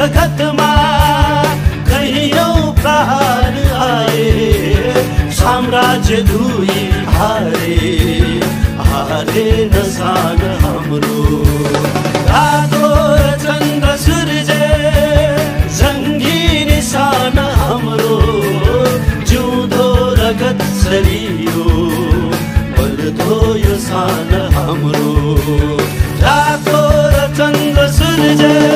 जगतमा कैयौं प्रहार आए, साम्राज्य दुई हारे हारे नसान हाम्रो। रातो र चन्द्र सूर्य जङ्गी निशान हाम्रो, जिउँदो रगत सरियो बल्दो यो सान हाम्रो। रातो र चन्द्र सूर्य